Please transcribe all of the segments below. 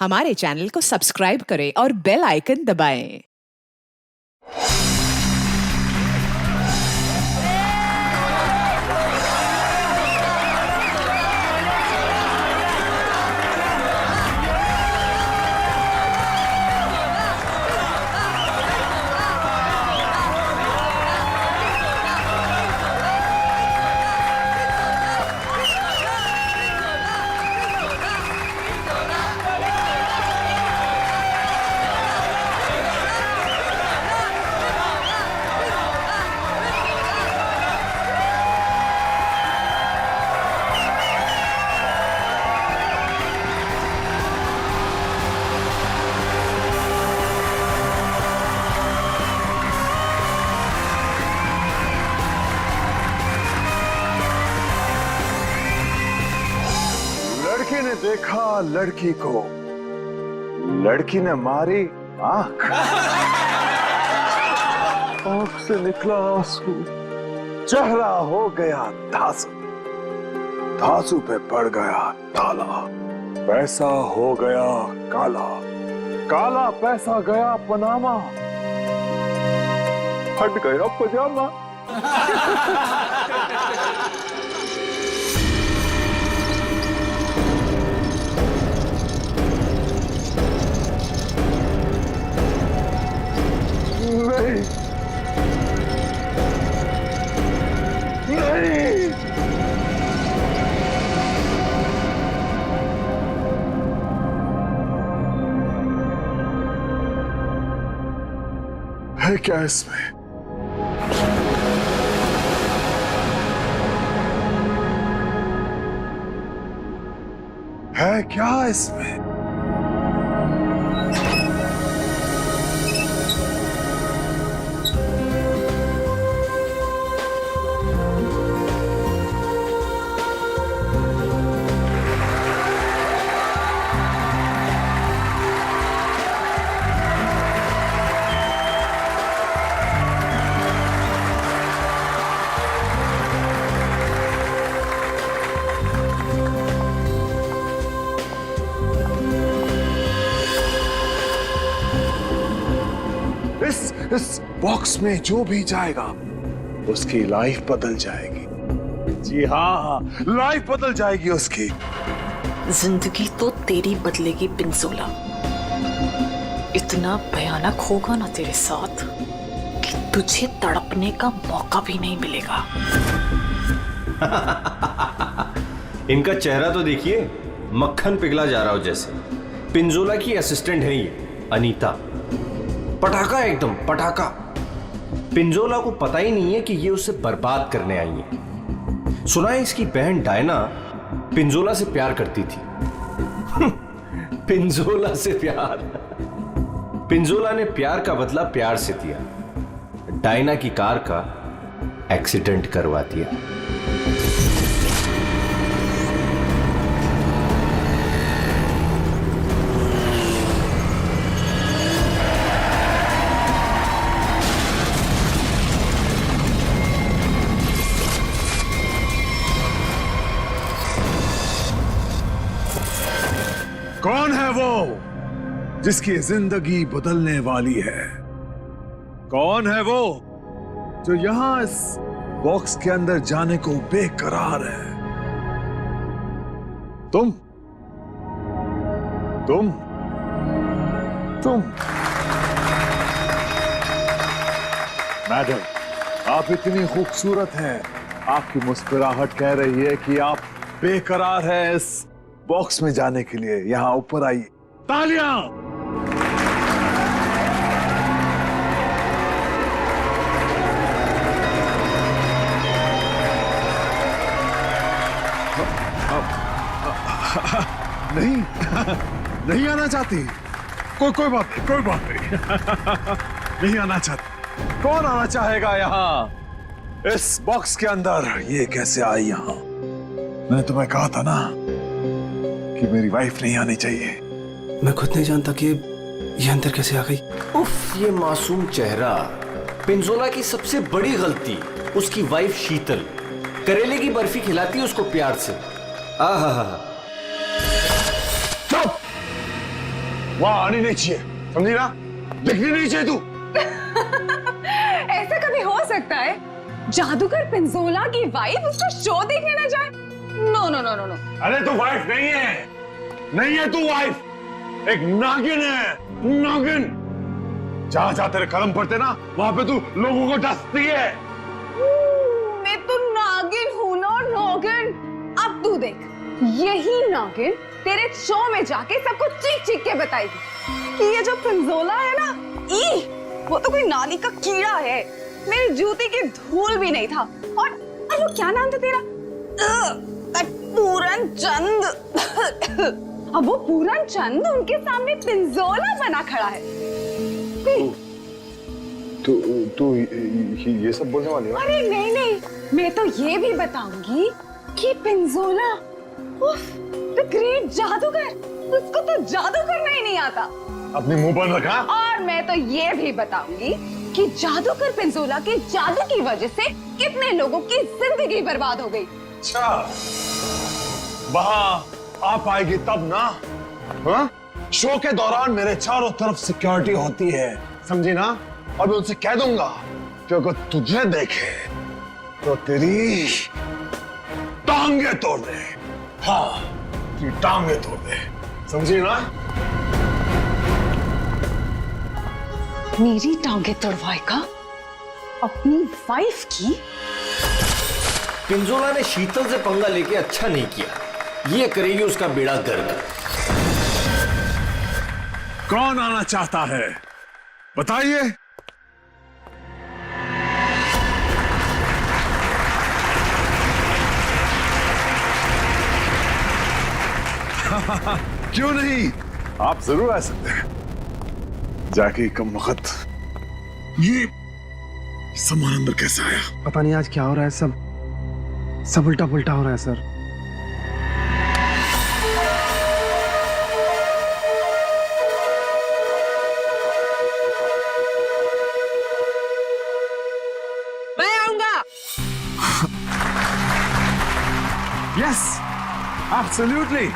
हमारे चैनल को सब्सक्राइब करें और बेल आइकन दबाएं। लड़के ने देखा लड़की को, लड़की ने मारी आंख, आंख से निकला आंसू, चेहरा हो गया धांसू, धांसू पे पड़ गया ताला, पैसा हो गया काला, काला पैसा गया पनामा, हट गया पजामा। नहीं, नहीं, है क्या इसमें? है क्या इसमें? इस बॉक्स में जो भी जाएगा उसकी लाइफ बदल जाएगी। जी हाँ, लाइफ बदल जाएगी उसकी। जिंदगी तो तेरी बदलेगी पिंजोला। इतना भयानक होगा ना तेरे साथ कि तुझे तड़पने का मौका भी नहीं मिलेगा। इनका चेहरा तो देखिए, मक्खन पिघला जा रहा हो जैसे। पिंजोला की असिस्टेंट है ये अनीता, पटाखा एकदम पटाखा। पिंजोला को पता ही नहीं है कि ये उसे बर्बाद करने आई है। सुना है इसकी बहन डायना पिंजोला से प्यार करती थी। पिंजोला से प्यार। पिंजोला ने प्यार का बदला प्यार से दिया, डायना की कार का एक्सीडेंट करवा दिया। कौन है वो जिसकी जिंदगी बदलने वाली है? कौन है वो जो यहां इस बॉक्स के अंदर जाने को बेकरार है? तुम तुम तुम मैडम, आप इतनी खूबसूरत हैं, आपकी मुस्कुराहट कह रही है कि आप बेकरार हैं इस बॉक्स में जाने के लिए। यहां ऊपर आइए। तालियां! नहीं, नहीं आना चाहती? कोई बात नहीं, कोई बात नहीं। नहीं आना चाहती? कौन आना चाहेगा यहां इस बॉक्स के अंदर? ये कैसे आई यहां? मैंने तुम्हें कहा था ना कि मेरी वाइफ नहीं आनी चाहिए। मैं खुद नहीं जानता कि ये अंदर कैसे आ गई। उफ, ये मासूम चेहरा। पिंजोला की सबसे बड़ी गलती उसकी वाइफ शीतल करेले की बर्फी खिलाती है उसको प्यार से। आहा, वहां आनी नहीं चाहिए, समझी ना? दिखनी नहीं चाहिए तू। ऐसा कभी हो सकता है जादूगर पिंजोला की वाइफ उसका शो देखने ना जाए? No no no no no. अरे तू वाइफ नहीं है, नहीं है तू वाइफ, एक नागिन है, नागिन। जहां जहां तेरे कदम पड़ते ना वहां पे तू लोगों को डसती है। मैं तो नागिन हूं ना, नागिन। अब तू देख, यही नागिन तेरे शो में जाके सबको चीख चीख के बताएगी कि ये जो पिंजोला है ना, वो तो कोई नाली का कीड़ा है, मेरी जूती की धूल भी नहीं था। और वो क्या नाम था तेरा? पूरन चंद। अब वो पूरन चंद उनके सामने पिंजोला बना खड़ा है। तू ये सब बोलने वाली है? अरे नहीं नहीं, मैं तो ये भी बताऊंगी कि पिंजोला द ग्रेट जादूगर, उसको तो जादू करना ही नहीं आता। अपने मुंह पर रखा। और मैं तो ये भी बताऊंगी कि जादूगर पिंजोला के जादू की वजह से कितने लोगों की जिंदगी बर्बाद हो गई। अच्छा, वहां आ पाएगी तब ना? हाँ? शो के दौरान मेरे चारों तरफ सिक्योरिटी होती है, समझी ना? और मैं उनसे कह दूंगा कि अगर तुझे देखे तो तेरी टांगे तोड़ दे। हाँ, तेरी टांगे तोड़ दे, समझी ना? मेरी टांगे तोड़वाएगा अपनी वाइफ की? पिंजोला ने शीतल से पंगा लेके अच्छा नहीं किया, ये करेगी उसका बेड़ा गर्क। कौन आना चाहता है बताइए? क्यों नहीं, आप जरूर आ सकते हैं। जाके कम वक्त ये सामान अंदर कैसे आया? पता नहीं आज क्या हो रहा है, सब उल्टा पुल्टा हो रहा है सर। मैं आऊंगा। Yes, absolutely.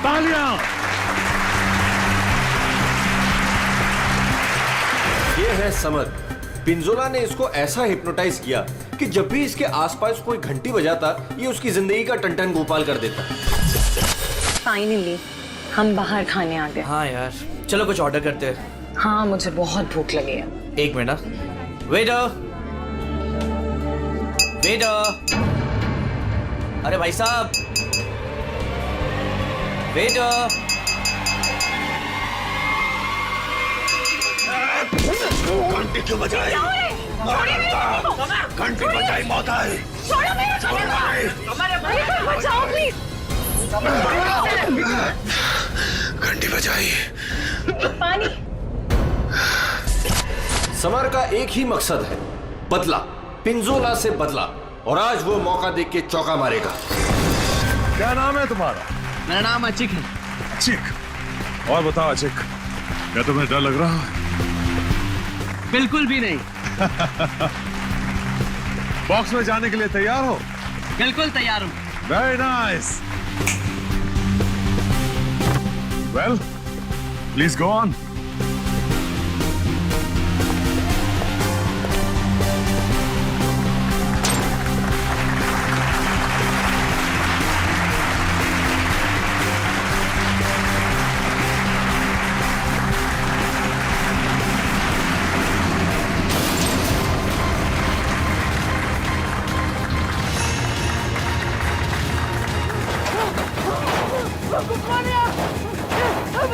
तालियां। ये है समर। पिंजोला ने इसको ऐसा हिप्नोटाइज किया कि जब भी इसके आसपास कोई घंटी बजाता ये उसकी जिंदगी का टन गोपाल कर देता। फाइनली हम बाहर खाने आ गए। हाँ यार, चलो कुछ ऑर्डर करते हैं। हाँ, मुझे बहुत भूख लगी है। एक मिनट। वेटर, वेटर, अरे भाई साहब, वेटर। घंटी क्यों बजाई? घंटी बजाई मौत आई। बचाओ प्लीज। घंटी बजाई। पानी। समर का एक ही मकसद है, बदला, पिंजोला से बदला, और आज वो मौका देख के चौका मारेगा। क्या नाम है तुम्हारा? मेरा नाम अचिक है। अचिक। और बताओ अचिक, क्या तुम्हें डर लग रहा है? बिल्कुल भी नहीं। बॉक्स में जाने के लिए तैयार हो? बिल्कुल तैयार हूँ। Very nice. Well, please go on.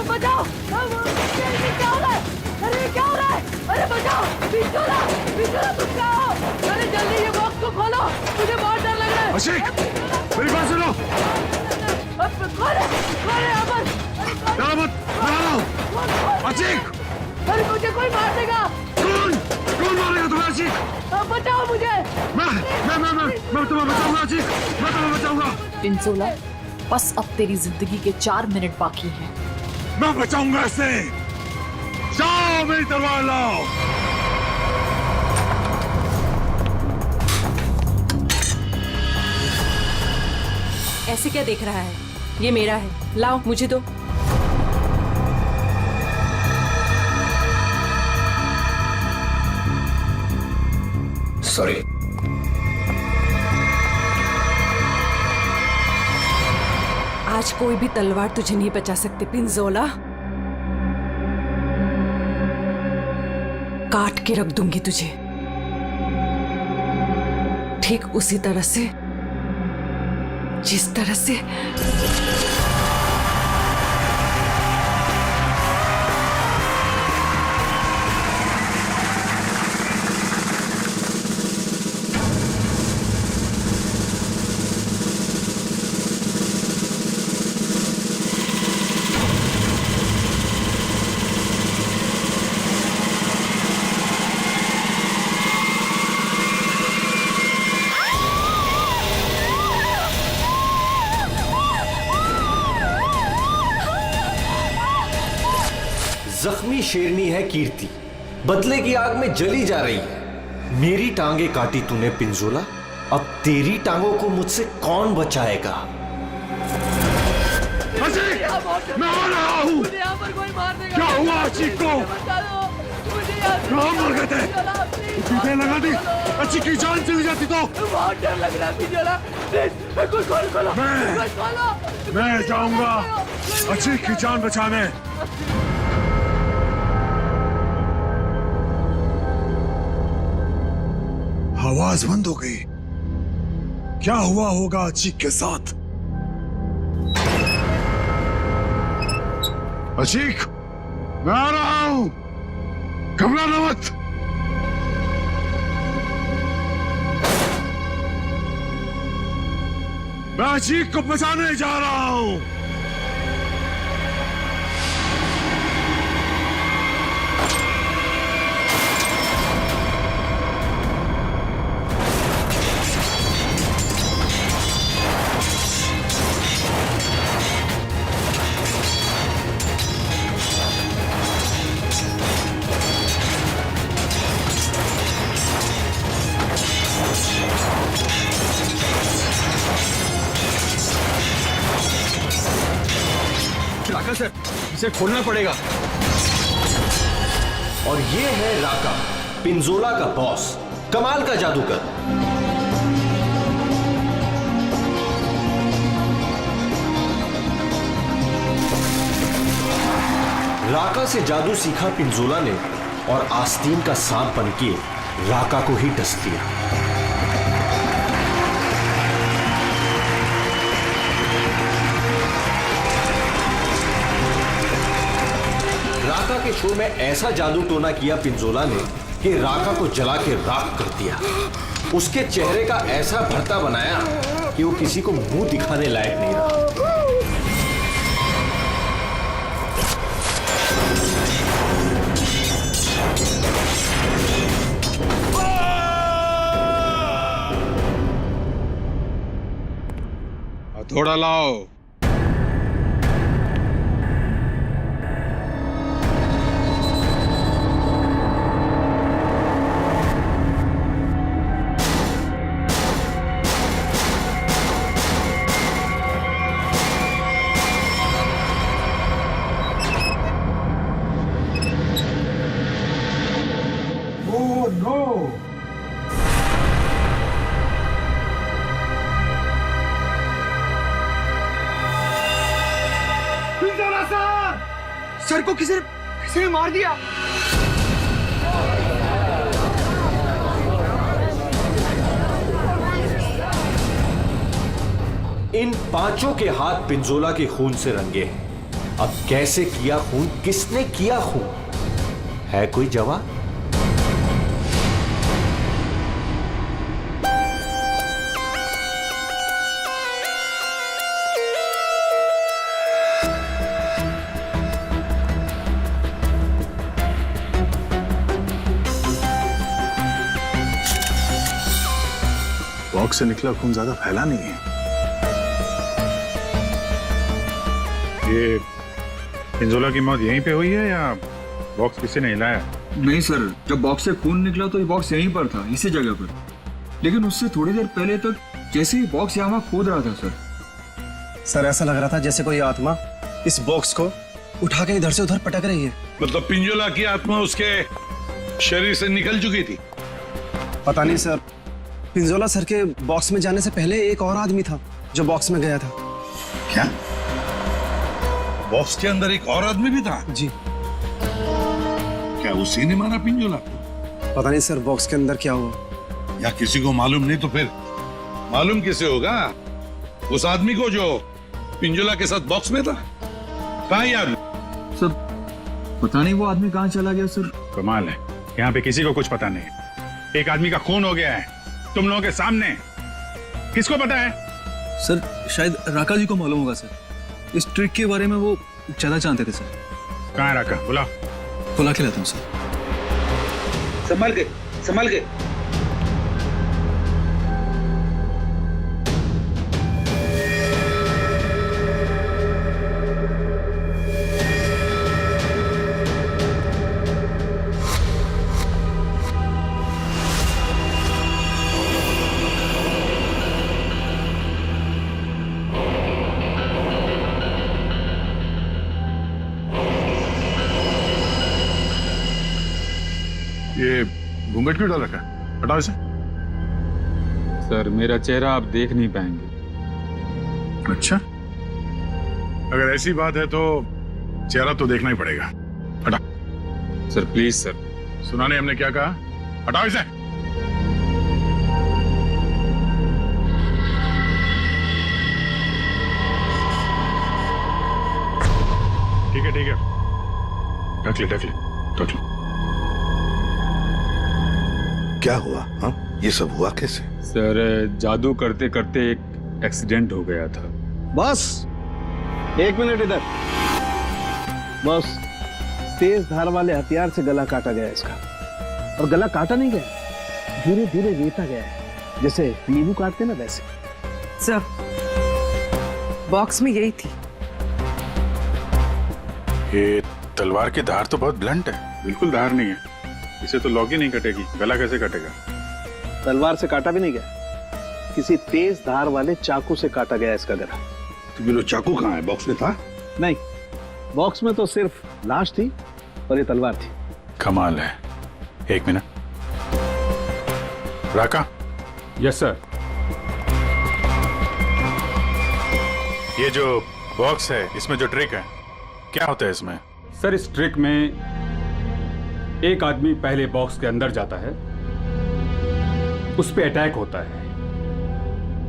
बचाओ! क्या हो रहा है? अरे क्या हो रहा है? अरे बचाओ! पिंजोला! पिंजोला तुम क्या हो? अरे जल्दी ये बॉक्स को खोलो, मुझे बहुत डर लग रहा है। अशिक, मेरी बात सुनो। खोले अमन! डरो मत, अशिक! अरे मुझे कोई मार देगा। कौन मारेगा तुम्हें अशिक? बचाओ मुझे। मैं तुम्हें बचाऊंगा अशिक, मैं तुम्हें बचाऊंगा। पिंजोला, बस अब तेरी जिंदगी के 4 मिनट बाकी हैं। मैं बचाऊंगा इसे। जाओ मेरी तलवार लाओ। ऐसे क्या देख रहा है? ये मेरा है, लाओ मुझे दो। सॉरी। आज कोई भी तलवार तुझे नहीं बचा सकती पिंजोला। काट के रख दूंगी तुझे, ठीक उसी तरह से जिस तरह से जख्मी शेरनी है कीर्ति, बदले की आग में जली जा रही है। मेरी टांगे काटी तूने पिंजोला, अब तेरी टांगों को मुझसे कौन बचाएगा? मैं आ रहा हूँ। क्या हुआ अचीक को? कहाँ मर गए थे? चीखें लगा दी, अच्छी की जान चली जाती तो। बहुत डर लग रहा है पिंजोला, प्लीज कुछ खोलो। मैं जाऊंगा अच्छी की जान बचाने। आवाज बंद हो गई। क्या हुआ होगा अचीक के साथ? अचीक, मैं आ रहा हूं, घबराना मत। मैं अचीक को बचाने जा रहा हूं। सर, इसे खोलना पड़ेगा। और ये है राका, पिंजोला का बॉस, कमाल का जादूगर। राका से जादू सीखा पिंजोला ने और आस्तीन का सांप बनके राका को ही डस दिया। राका के शो में ऐसा जादू टोना किया पिंजोला ने कि राका को जला के राख कर दिया। उसके चेहरे का ऐसा भरता बनाया कि वो किसी को मुंह दिखाने लायक नहीं रहा। हथौड़ा लाओ। सर को किसी ने मार दिया। इन पांचों के हाथ पिंजोला के खून से रंगे हैं। अब कैसे किया खून, किसने किया खून, है कोई जवाब? बॉक्स से निकला खून ज्यादा फैला नहीं है। ये पिंजोला की मौत यहीं पे हुई है या बॉक्स किसी ने हिलाया? नहीं सर, जब बॉक्स से खून निकला तो ये बॉक्स यहीं पर था, इसी जगह पर। लेकिन उससे थोड़ी देर पहले तक जैसे ही बॉक्स यहाँ खोद रहा था सर ऐसा लग रहा था जैसे कोई आत्मा इस बॉक्स को उठा के इधर से उधर पटक रही है। मतलब पिंजोला की आत्मा उसके शरीर से निकल चुकी थी? पता नहीं सर, पिंजोला सर के बॉक्स में जाने से पहले एक और आदमी था जो बॉक्स में गया था। क्या बॉक्स के अंदर एक और आदमी भी था? जी। क्या उसी ने मारा पिंजोला? पता नहीं सर, बॉक्स के अंदर क्या हुआ। या किसी को मालूम नहीं तो फिर मालूम किसे होगा? उस आदमी को जो पिंजोला के साथ बॉक्स में था। कहाँ है आदमी? सर पता नहीं वो आदमी कहाँ चला गया सर। कमाल है, यहाँ पे किसी को कुछ पता नहीं। एक आदमी का खून हो गया है तुम लोगों के सामने, किसको पता है? सर शायद राका जी को मालूम होगा सर, इस ट्रिक के बारे में वो ज्यादा जानते थे सर। कहाँ है राका? बुला के लाता हूँ सर। संभाल के, संभाल के। ये घूंघट क्यों डाल रखा है? हटाओ इसे। सर मेरा चेहरा आप देख नहीं पाएंगे। अच्छा, अगर ऐसी बात है तो चेहरा तो देखना ही पड़ेगा। हटा। Sir please sir. सुना नहीं हमने क्या कहा? हटाओ इसे। ठीक है ठीक है, ढक ले ढक ले ढक ले। क्या हुआ? हाँ, ये सब हुआ कैसे? सर जादू करते करते एक एक्सीडेंट हो गया था। बस 1 मिनट इधर। बस तेज धार वाले हथियार से गला काटा गया इसका, और गला काटा नहीं गया, धीरे धीरे रेता गया है, जैसे नींबू काटते ना वैसे। सर बॉक्स में यही थी। ये तलवार की धार तो बहुत ब्लंट है। बिल्कुल धार नहीं है, इसे तो लॉक ही नहीं कटेगी। गला कैसे कटेगा? तलवार से काटा भी नहीं गया, किसी तेज धार वाले चाकू से काटा गया इसका गला। तो फिर वो चाकू कहाँ है? बॉक्स में था? नहीं, बॉक्स में तो सिर्फ लाश थी और ये तलवार थी। कमाल है। 1 मिनट। राका। Yes sir. ये जो बॉक्स है, इसमें जो ट्रिक है, क्या होता है इसमें? सर इस ट्रिक में एक आदमी पहले बॉक्स के अंदर जाता है, उस पे अटैक होता है,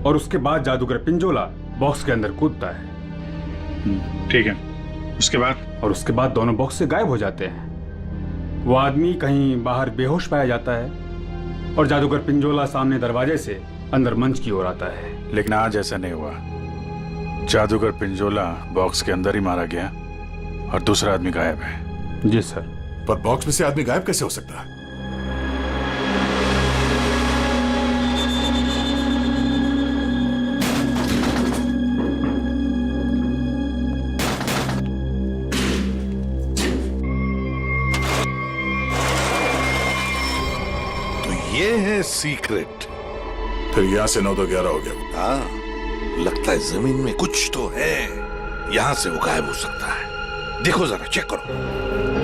और उसके बाद जादूगर पिंजोला बॉक्स के अंदर कूदता है। ठीक है, उसके बाद? और उसके बाद दोनों बॉक्स से गायब हो जाते हैं। वो आदमी कहीं बाहर बेहोश पाया जाता है, और जादूगर पिंजोला सामने दरवाजे से अंदर मंच की ओर आता है। लेकिन आज ऐसा नहीं हुआ। जादूगर पिंजोला बॉक्स के अंदर ही मारा गया और दूसरा आदमी गायब है। जी सर। पर बॉक्स में से आदमी गायब कैसे हो सकता है? तो ये है सीक्रेट। फिर यहाँ से 9 तो 11 हो गया। हाँ, लगता है जमीन में कुछ तो है, यहां से वो गायब हो सकता है। देखो जरा, चेक करो।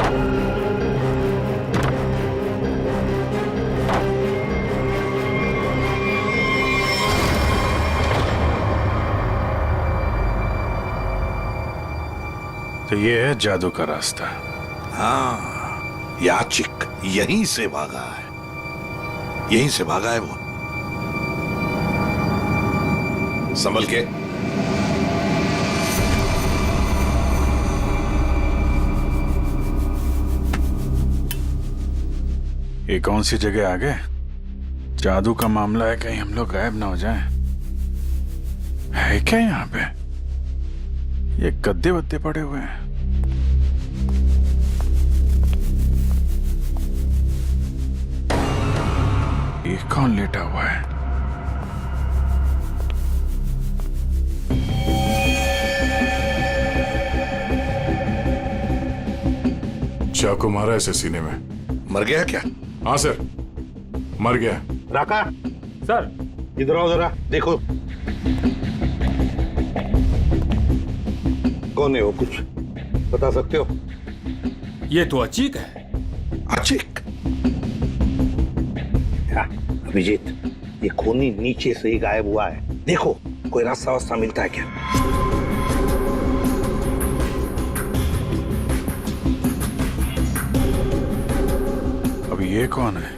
तो ये है जादू का रास्ता। हाँ, याचिक यहीं से भागा है, यहीं से भागा है वो। संभल के। ये कौन सी जगह आ गए? जादू का मामला है, कहीं हम लोग गायब ना हो जाएं। है क्या यहाँ पे? ये गद्दे वद्दे पड़े हुए हैं। ये कौन लेटा हुआ है? चाकू मारा ऐसे सीने में। मर गया क्या? हाँ सर, मर गया। राका, सर इधर आओ जरा, देखो कौन है वो, कुछ बता सकते हो? ये तो अचीक है। अचीक? अभिजीत, ये खूनी नीचे से ही गायब हुआ है। देखो कोई रास्ता वास्ता मिलता है क्या? अभी ये कौन है?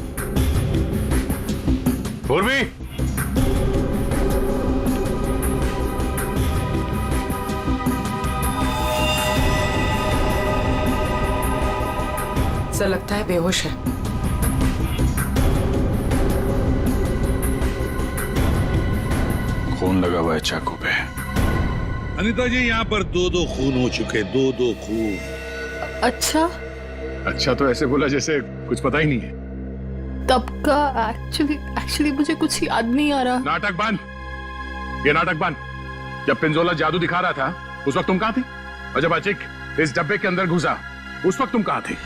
पूर्वी, ऐसा लगता है बेहोश है। खून लगा हुआ है चाकू पे। अनीता जी, यहाँ पर 2-2 खून हो चुके, 2-2 खून। अच्छा, अच्छा तो ऐसे बोला जैसे कुछ पता ही नहीं है। तब का एक्चुअली मुझे कुछ याद नहीं आ रहा। नाटक बंद, ये नाटक बंद। जब पिंजोला जादू दिखा रहा था उस वक्त तुम कहाँ थी? और जब अचिक इस डब्बे के अंदर घुसा उस वक्त तुम कहाँ थी?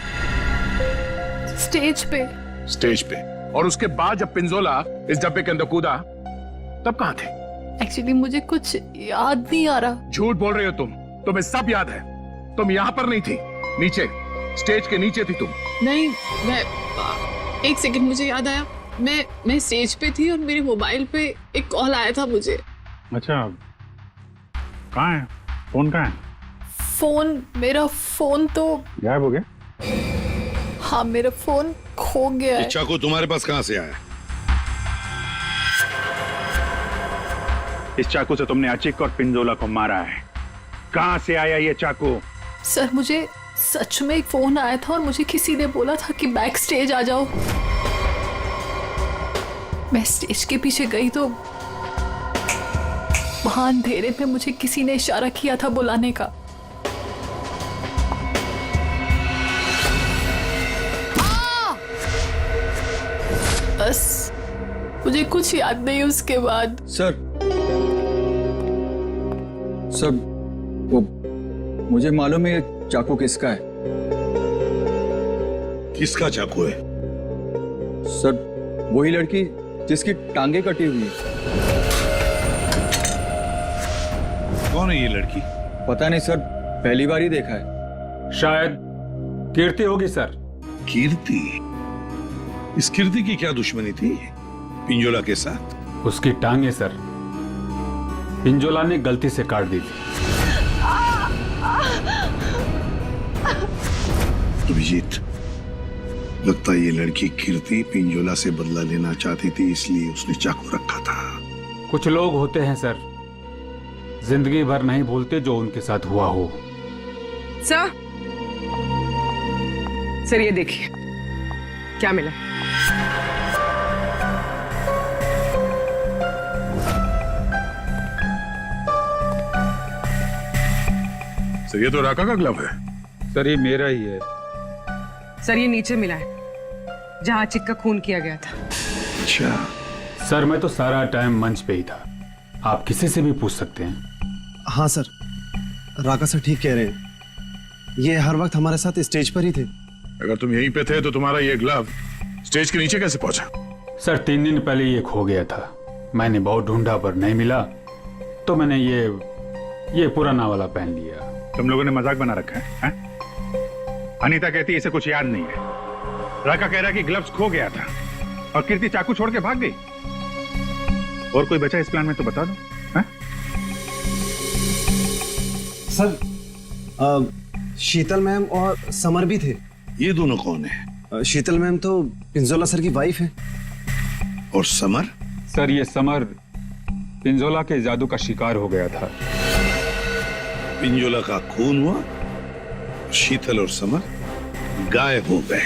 स्टेज पे। स्टेज पे। और उसके बाद जब पिंजोला इस डब्बे के अंदर कूदा तब कहाँ थे? एक्चुअली मुझे कुछ याद नहीं आ रहा। झूठ बोल रहे हो तुम, तुम्हें सब याद है। तुम यहाँ पर नहीं थी, नीचे स्टेज के नीचे थी तुम। नहीं, मैं एक सेकंड, मुझे याद आया। मैं स्टेज पे थी और मेरे मोबाइल पे एक कॉल आया था मुझे। अच्छा, कहाँ है फोन? कहाँ है मेरा फोन तो गायब हो गया। हाँ, मेरा फोन खो गया है। चाकू तुम्हारे पास कहाँ से आया? इस चाकू से तुमने अचिक और पिंजोला को मारा है। कहाँ से आया ये चाकू? सर, मुझे सच में एक फोन आया था और मुझे किसी ने बोला था कि बैक स्टेज आ जाओ। मैं स्टेज के पीछे गई तो वहां अंधेरे में मुझे किसी ने इशारा किया था बुलाने का। बस मुझे कुछ याद नहीं उसके बाद। सर वो मुझे मालूम है ये चाकू किसका है। किसका चाकू है? सर, वही लड़की जिसकी टांगे कटी हुई है। कौन है ये लड़की? पता नहीं सर, पहली बार ही देखा है। शायद कीर्ति होगी सर। कीर्ति? इस कीर्ति की क्या दुश्मनी थी पिंजोला के साथ? उसकी टांगे सर पिंजोला ने गलती से काट दी थी। अभिजीत, लगता है ये लड़की कीर्ति पिंजोला से बदला लेना चाहती थी, इसलिए उसने चाकू रखा था। कुछ लोग होते हैं सर, जिंदगी भर नहीं भूलते जो उनके साथ हुआ हो। सर ये देखिए क्या मिला। सर, ये तो राका का ग्लव है। सर, ये मेरा ही है। सर, ये नीचे मिला है जहां चिक का खून किया गया था। अच्छा सर, मैं तो सारा टाइम मंच पे ही था, आप किसी से भी पूछ सकते हैं। हाँ सर, राका सर ठीक कह रहे हैं। ये हर वक्त हमारे साथ स्टेज पर ही थे। अगर तुम यहीं पे थे तो तुम्हारा ये ग्लव स्टेज के नीचे कैसे पहुंचा? सर, 3 दिन पहले ये खो गया था। मैंने बहुत ढूंढा पर नहीं मिला, तो मैंने ये पुराना वाला पहन लिया। तुम लोगों ने मजाक बना रखा है? अनीता कहती है इसे कुछ याद नहीं है। राका कह रहा है कि ग्लव्स खो गया था और कीर्ति चाकू छोड़ के भाग गई। और कोई बचा इस प्लान में तो बता दो। है? सर, शीतल मैम और समर भी थे। ये दोनों कौन है? शीतल मैम तो पिंजोला सर की वाइफ है। और समर? सर, ये समर पिंजोला के जादू का शिकार हो गया था। पिंजोला का खून हुआ, शीतल और समर गायब हो गए।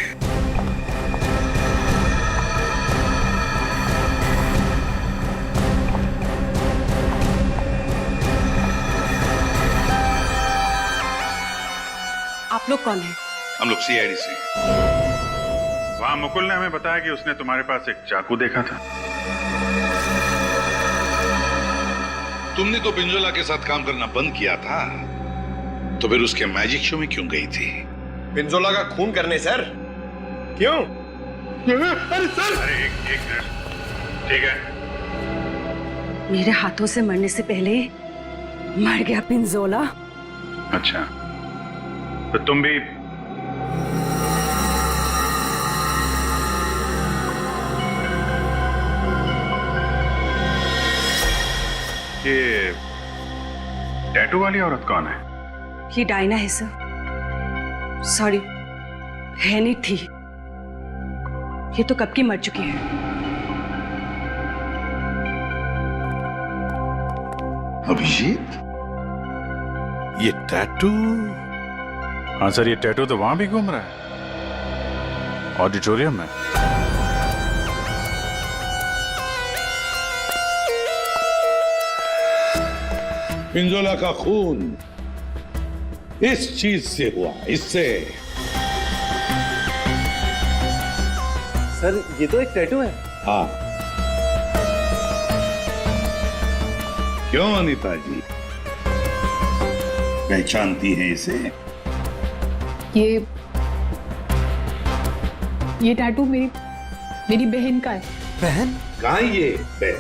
आप लोग कौन हैं? हम लोग सीआईडी से। वहां मुकुल ने हमें बताया कि उसने तुम्हारे पास एक चाकू देखा था। तुमने तो पिंजोला के साथ काम करना बंद किया था, तो फिर उसके मैजिक शो में क्यों गई थी? पिंजोला का खून करने सर। क्यों? अरे सर! अरे एक मिनट, ठीक है। मेरे हाथों से मरने से पहले मर गया पिंजोला। अच्छा, तो तुम भी ये टैटू वाली औरत कौन है? ये डायना है सर। सॉरी, है नहीं थी। ये तो कब की मर चुकी है। अभिजीत, ये टैटू? हाँ सर, ये टैटू तो वहां भी घूम रहा है, ऑडिटोरियम में। पिंजोला का खून इस चीज से हुआ, इससे। सर, ये तो एक टैटू है। हाँ। क्यों अनीता जी, पहचानती हैं इसे? ये टैटू मेरी बहन का है। बहन? कहाँ ये बहन?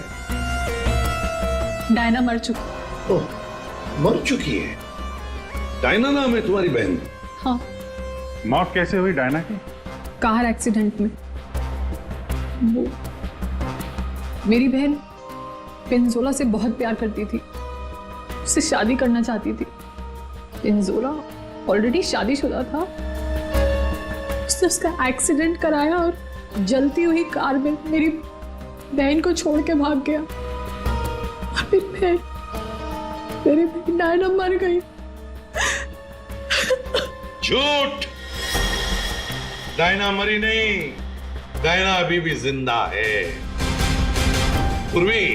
डायना मर चुकी। ओह, मर चुकी है? डायना नाम है तुम्हारी बहन? हाँ। मौत कैसे हुई डायना की? कार एक्सीडेंट में। वो मेरी बहन पिंजोला से बहुत प्यार करती थी, उससे शादी करना चाहती थी। पिंजोला ऑलरेडी शादीशुदा था। उसने उसका एक्सीडेंट कराया और जलती हुई कार में मेरी बहन को छोड़ के भाग गया। और फिर मेरी बहन डायना मर गई। झूठ! डायना मरी नहीं, डायना अभी भी जिंदा है। पूर्वी,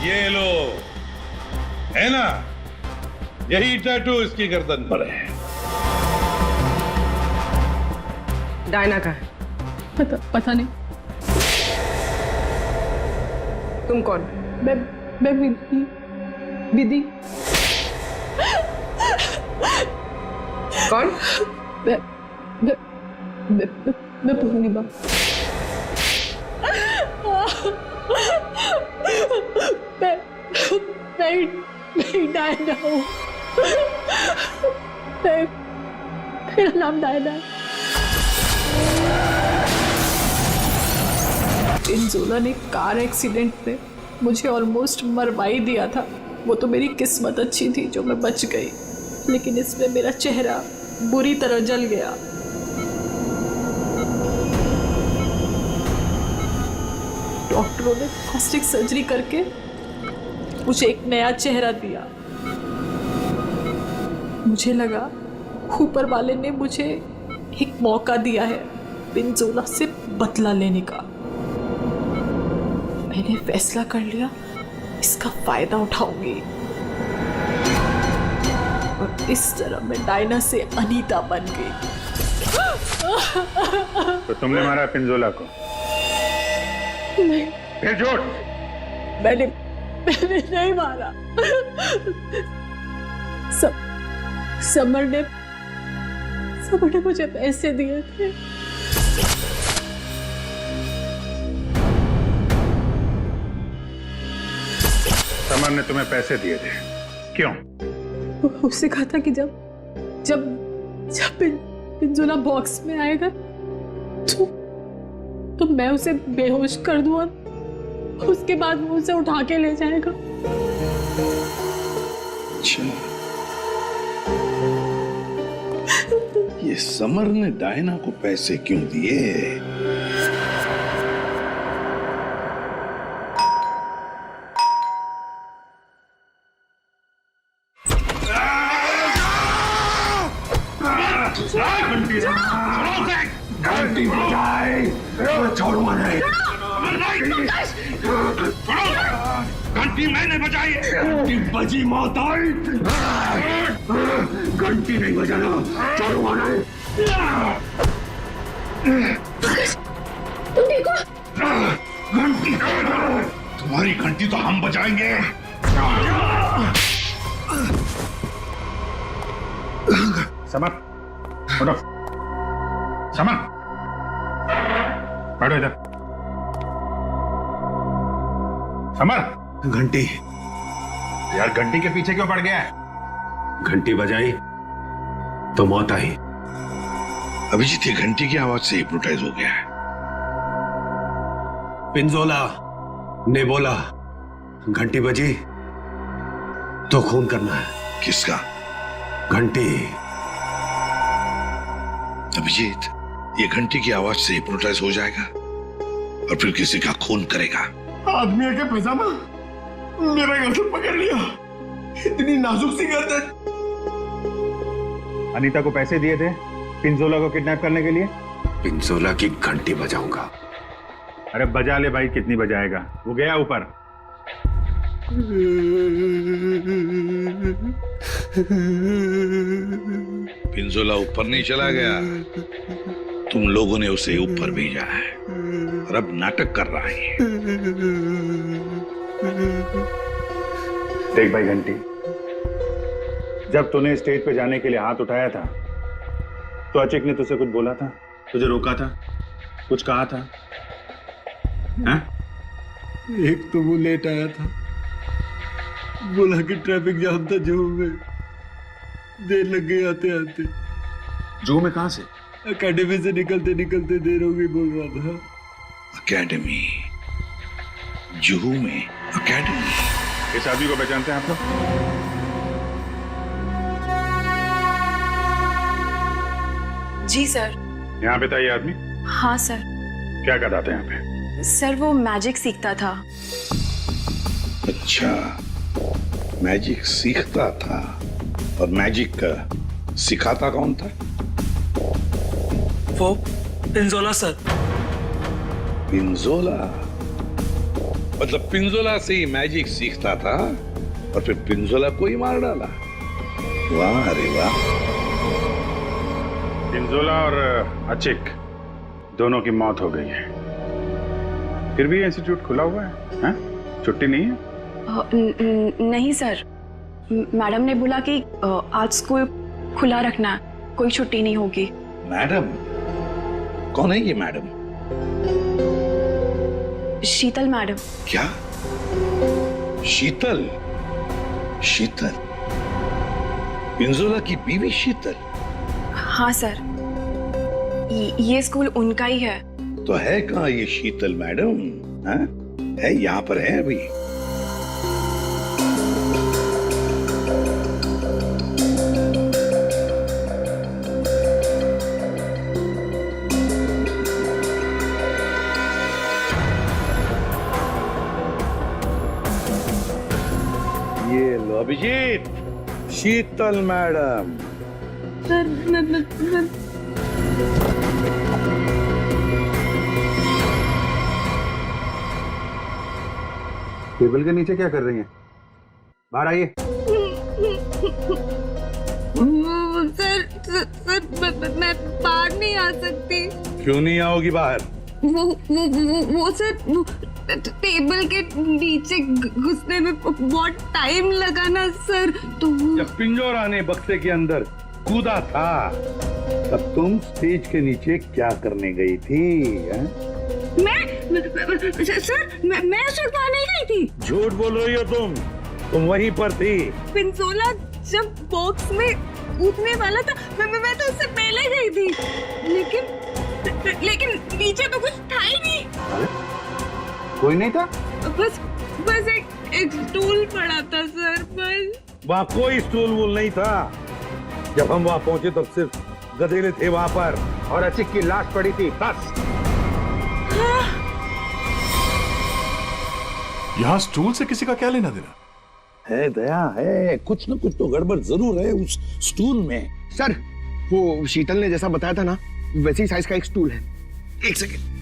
ये लो, है ना? यही टैटू इसकी गर्दन पर है। डायना का है? पता नहीं। तुम कौन? मैं विधि। कौन? मैं पूर्णिमा। मैं डायना हूँ। मेरा नाम डायना है। पिंजोला ने कार एक्सीडेंट में मुझे ऑलमोस्ट मरवा ही दिया था। वो तो मेरी किस्मत अच्छी थी जो मैं बच गई, लेकिन इसमें मेरा चेहरा बुरी तरह जल गया। डॉक्टरों ने प्लास्टिक सर्जरी करके मुझे एक नया चेहरा दिया। मुझे लगा ऊपर वाले ने मुझे एक मौका दिया है पिंजोला से बदला लेने का। मैंने फैसला कर लिया, इसका फायदा उठाऊंगी और इस तरह मैं डायना से अनीता बन गई। तो तुमने मारा पिंजोला को? नहीं। फिर झूठ? मैंने नहीं मारा। समर ने मुझे पैसे दिए थे। समर ने तुम्हें पैसे दिए थे? क्यों? उससे कहा था कि जब पिंजोला बॉक्स में आएगा तो मैं उसे बेहोश कर दूं और उसके बाद वो उसे उठा के ले जाएगा। अच्छा, ये समर ने डायना को पैसे क्यों दिए? घंटी बजाए, छोड़ूंगा नहीं। घंटी मैंने बजाई, घंटी बजी मौत आई। घंटी नहीं बजाना, छोड़ूंगा नहीं। तुम ठीक हो? घंटी तुम्हारी घंटी तो हम बजाएंगे। समर, उठो। समर, बैठो इधर। समर, घंटी। यार घंटी के पीछे क्यों पड़ गया है? घंटी बजाई तो मौत आई। अभिजीत ये घंटी की आवाज से हिप्नोटाइज हो गया है। पिंजोला ने बोला घंटी बजी तो खून करना है। किसका? घंटी। अभिजीत ये घंटी की आवाज से हिप्नोटाइज हो जाएगा और फिर किसी का खून करेगा। आदमी के पैजामा मेरा गर्दन पकड़ लिया, इतनी नाजुक सी गर्दन। अनीता को पैसे दिए थे पिंजोला को किडनैप करने के लिए? पिंजोला की घंटी बजाऊंगा। अरे बजा ले भाई, कितनी बजाएगा? वो गया ऊपर। पिंजोला ऊपर नहीं चला गया, तुम लोगों ने उसे ऊपर भेजा है और अब नाटक कर रहा है। देख भाई घंटी, जब तूने स्टेज पे जाने के लिए हाथ उठाया था तो अचिक ने तुझसे कुछ बोला था? तुझे रोका था? कुछ कहा था? हाँ? एक तो वो लेट आया था, बोला कि ट्रैफिक जाम था जू में, देर लग गई आते आते। जू में कहां से? अकेडमी से निकलते निकलते देर हो गई बोल रहा था। अकेडमी? जुहू में अकेडमी? इस आदमी को पहचानते हैं आप लोग? जी सर। यहाँ पे था ये आदमी? हाँ सर। क्या करता था यहाँ पे? सर वो मैजिक सीखता था। अच्छा, मैजिक सीखता था। और मैजिक सिखाता कौन था? वो पिंजोला सर। पिंजोला? मतलब पिंजोला से ही मैजिक सीखता था और फिर पिंजोला को ही मार डाला? वाह अरे वाह। पिंजोला और अचिक दोनों की मौत हो गई है, फिर भी इंस्टीट्यूट खुला हुआ है, हाँ? छुट्टी नहीं है? नहीं सर, मैडम ने बोला कि आज स्कूल खुला रखना है, कोई छुट्टी नहीं होगी। मैडम? कौन है ये मैडम? शीतल मैडम। क्या? शीतल? शीतल पिंजोला की बीवी शीतल? हाँ सर, ये स्कूल उनका ही है। तो है कहाँ ये शीतल मैडम? हाँ? है यहाँ पर है अभी? ये लो अभिजीत, शीतल मैडम। सर टेबल के नीचे क्या कर रही हैं? बाहर आइए। सर मैं बाहर नहीं आ सकती। क्यों नहीं आओगी बाहर? वो सर टेबल के नीचे घुसने में बहुत टाइम लगा ना सर, तो जब पिंजोरा ने बक्से के अंदर कूदा था तब तुम स्टेज के नीचे क्या करने गई थी? सर मैं उस वक्त वहाँ नहीं गई थी। झूठ बोल रही हो तुम वहीं पर थी। पिंजोला जब बॉक्स में कूदने वाला था मैं तो उससे पहले गई थी, लेकिन नीचे तो कुछ था ही नहीं। अरे? कोई नहीं था? बस एक स्टूल पड़ा था सर, बस। वहाँ कोई स्टूल वूल नहीं था। जब हम वहाँ पहुंचे तब सिर्फ गधेले थे वहाँ पर और अचिक की लाश पड़ी थी, बस। यहाँ स्टूल से किसी का क्या लेना देना? है दया है, कुछ न कुछ तो गड़बड़ जरूर है उस स्टूल में। सर वो शीतल ने जैसा बताया था ना, वैसी साइज का एक स्टूल है। एक सेकंड।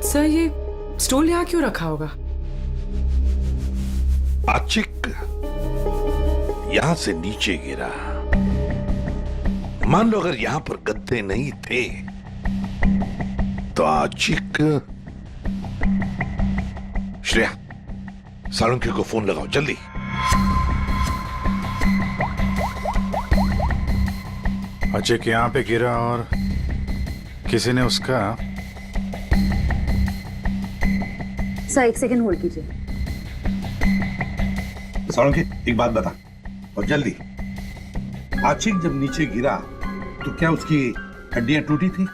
सर ये स्टूल यहाँ क्यों रखा होगा? अचिक यहां से नीचे गिरा। मान लो अगर यहां पर गद्दे नहीं थे तो अचिक। श्रेया, सालुंके को फोन लगाओ जल्दी। अजय के यहाँ पे गिरा और किसी ने उसका। सर 1 सेकंड होल्ड कीजिए। सौरभ एक बात बता और जल्दी। आशिक जब नीचे गिरा तो क्या उसकी हड्डियां टूटी थी?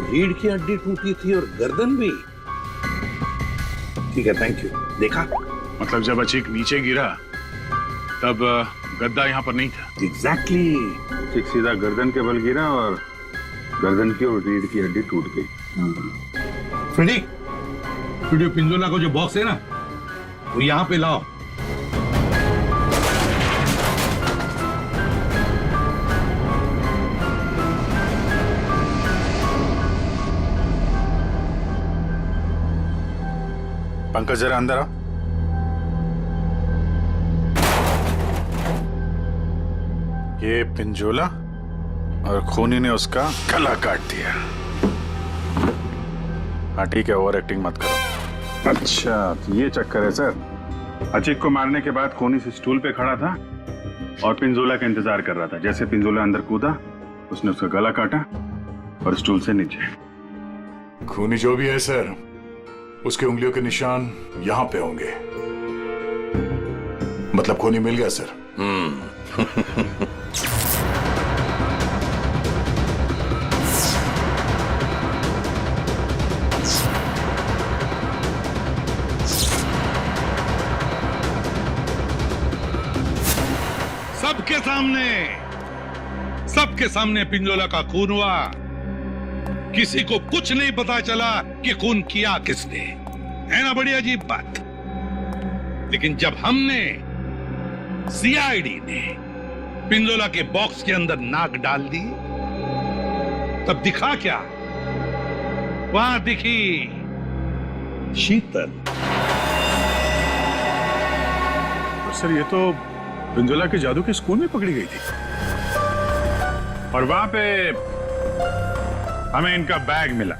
रीढ़ की हड्डी टूटी थी और गर्दन भी। ठीक है, थैंक यू। देखा? मतलब जब अचीक नीचे गिरा तब गद्दा यहाँ पर नहीं था। एग्जैक्टली। अचीक सीधा गर्दन के बल गिरा और गर्दन की और रीढ़ की हड्डी टूट गई। फ्रेडी, स्टूडियो पिंजोला को जो बॉक्स है ना, वो यहाँ पे लाओ। पंकज जरा अंदर आओ। ये पिंजोला और खूनी ने उसका गला काट दिया। हाँ ठीक है, ओवर एक्टिंग मत करो। अच्छा तो ये चक्कर है सर। अचिक को मारने के बाद खूनी से स्टूल पे खड़ा था और पिंजोला का इंतजार कर रहा था। जैसे पिंजोला अंदर कूदा उसने उसका गला काटा और स्टूल से नीचे। खूनी जो भी है सर, उसके उंगलियों के निशान यहां पे होंगे। मतलब खूनी मिल गया सर। सबके सामने पिंजोला का खून हुआ। किसी को कुछ नहीं पता चला कि खून किया किसने। है ना बड़ी अजीब बात। लेकिन जब हमने सीआईडी ने पिंजोला के बॉक्स के अंदर नाक डाल दी, तब दिखा क्या? वहां दिखी शीतल। सर ये तो पिंजोला के जादू के स्कूल में पकड़ी गई थी और वहां पे हमें इनका बैग मिला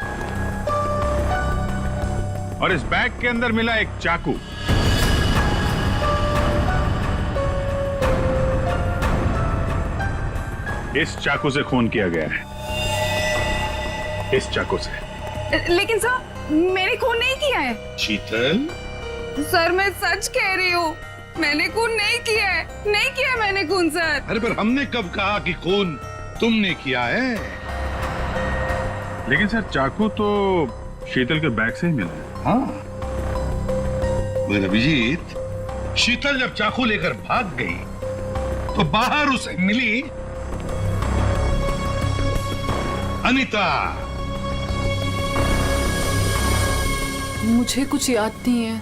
और इस बैग के अंदर मिला एक चाकू। इस चाकू से खून किया गया है। इस चाकू से। लेकिन सर मैंने खून नहीं किया है। शीतल, सर मैं सच कह रही हूँ, मैंने खून नहीं किया है। नहीं किया है मैंने खून सर। अरे पर हमने कब कहा कि खून तुमने किया है? लेकिन सर चाकू तो शीतल के बैग से ही मिला है। हाँ अभिजीत, शीतल जब चाकू लेकर भाग गई तो बाहर उसे मिली अनीता। मुझे कुछ याद नहीं है।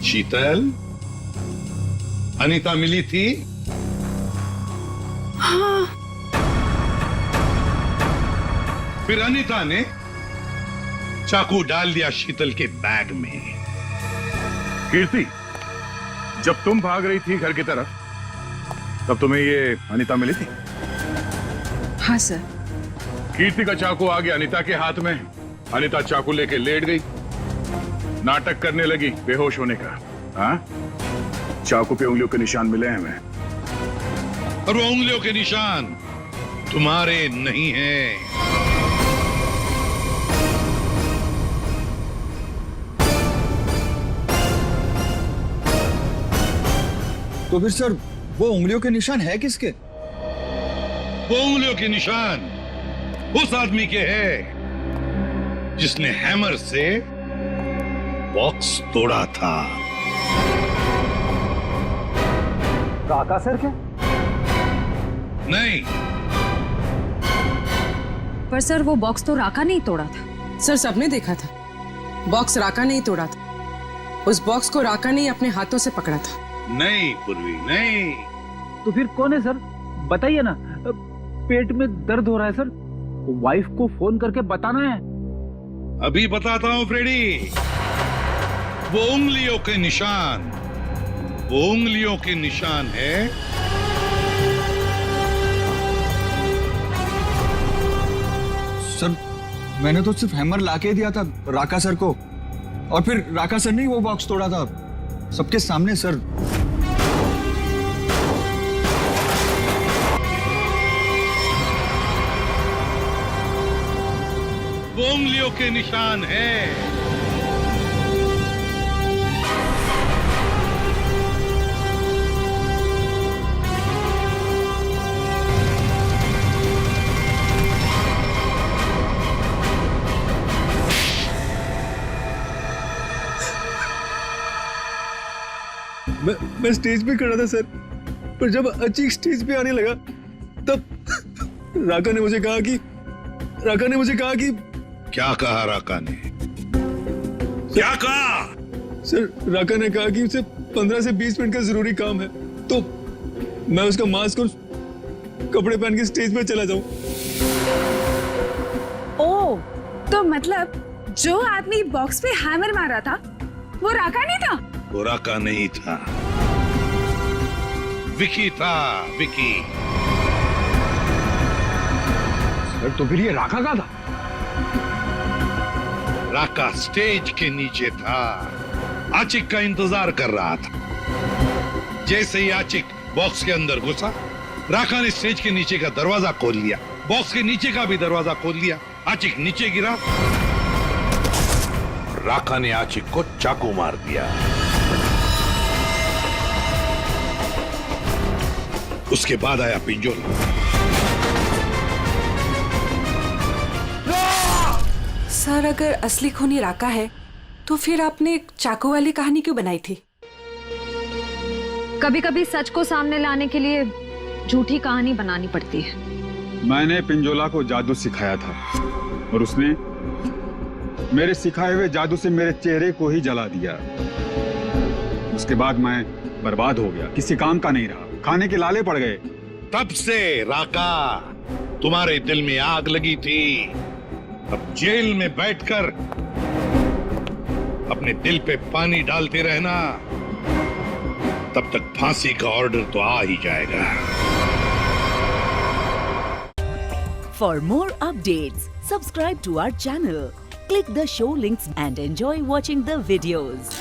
शीतल, अनीता मिली थी? हाँ। फिर अनीता ने चाकू डाल दिया शीतल के बैग में। कीर्ति, जब तुम भाग रही थी घर की तरफ, तब तुम्हें ये अनीता मिली थी? हाँ सर। कीर्ति का चाकू आ गया अनीता के हाथ में। अनीता चाकू लेके लेट गई, नाटक करने लगी बेहोश होने का। हाँ, चाकू पे उंगलियों के निशान मिले हैं हमें। और वो उंगलियों के निशान तुम्हारे नहीं हैं। तो फिर सर वो उंगलियों के निशान है किसके? वो उंगलियों के निशान उस आदमी के हैं जिसने हैमर से बॉक्स तोड़ा था। राका सर क्या? नहीं। पर सर वो बॉक्स तो राका नहीं तोड़ा था। सर सबने देखा था, बॉक्स राका नहीं तोड़ा था। उस बॉक्स को राका ने अपने हाथों से पकड़ा था। नहीं पूर्वी, नहीं। तो फिर कौन है सर? बताइए ना। पेट में दर्द हो रहा है सर, वाइफ को फोन करके बताना है। अभी बताता हूं फ्रेडी। वो उंगलियों के निशान, वो उंगलियों के निशान है सर। मैंने तो सिर्फ हैमर लाके दिया था राका सर को, और फिर राका सर ने वो बॉक्स तोड़ा था सबके सामने सर। वो उंगलियों के निशान है। मैं स्टेज पे खड़ा था सर, पर जब अचीक स्टेज पे आने लगा तब राका ने मुझे कहा कि क्या कहा राका ने? क्या कहा? सर राका ने कहा कि उसे 15 से 20 मिनट का जरूरी काम है, तो मैं उसका मास्क और कपड़े पहन के स्टेज पे चला जाऊं। ओ, तो मतलब जो आदमी बॉक्स पे हैमर मारा था वो राका नहीं था? वो राका नहीं था, विकी था, विकी। सर तो फिर ये राका का था? राका स्टेज के नीचे था, आचिक का इंतजार कर रहा था। जैसे ही आचिक बॉक्स के अंदर घुसा, राका ने स्टेज के नीचे का दरवाजा खोल लिया, बॉक्स के नीचे का भी दरवाजा खोल लिया। आचिक नीचे गिरा, राका ने आचिक को चाकू मार दिया। उसके बाद आया पिंजोला। सर अगर असली खूनी राका है तो फिर आपने एक चाकू वाली कहानी क्यों बनाई थी? कभी कभी सच को सामने लाने के लिए झूठी कहानी बनानी पड़ती है। मैंने पिंजोला को जादू सिखाया था और उसने मेरे सिखाए हुए जादू से मेरे चेहरे को ही जला दिया। उसके बाद मैं बर्बाद हो गया, किसी काम का नहीं रहा, खाने के लाले पड़ गए। तब से राका तुम्हारे दिल में आग लगी थी। अब जेल में बैठकर अपने दिल पे पानी डालते रहना, तब तक फांसी का ऑर्डर तो आ ही जाएगा। For more updates, subscribe to our channel, click the show links and enjoy watching the videos.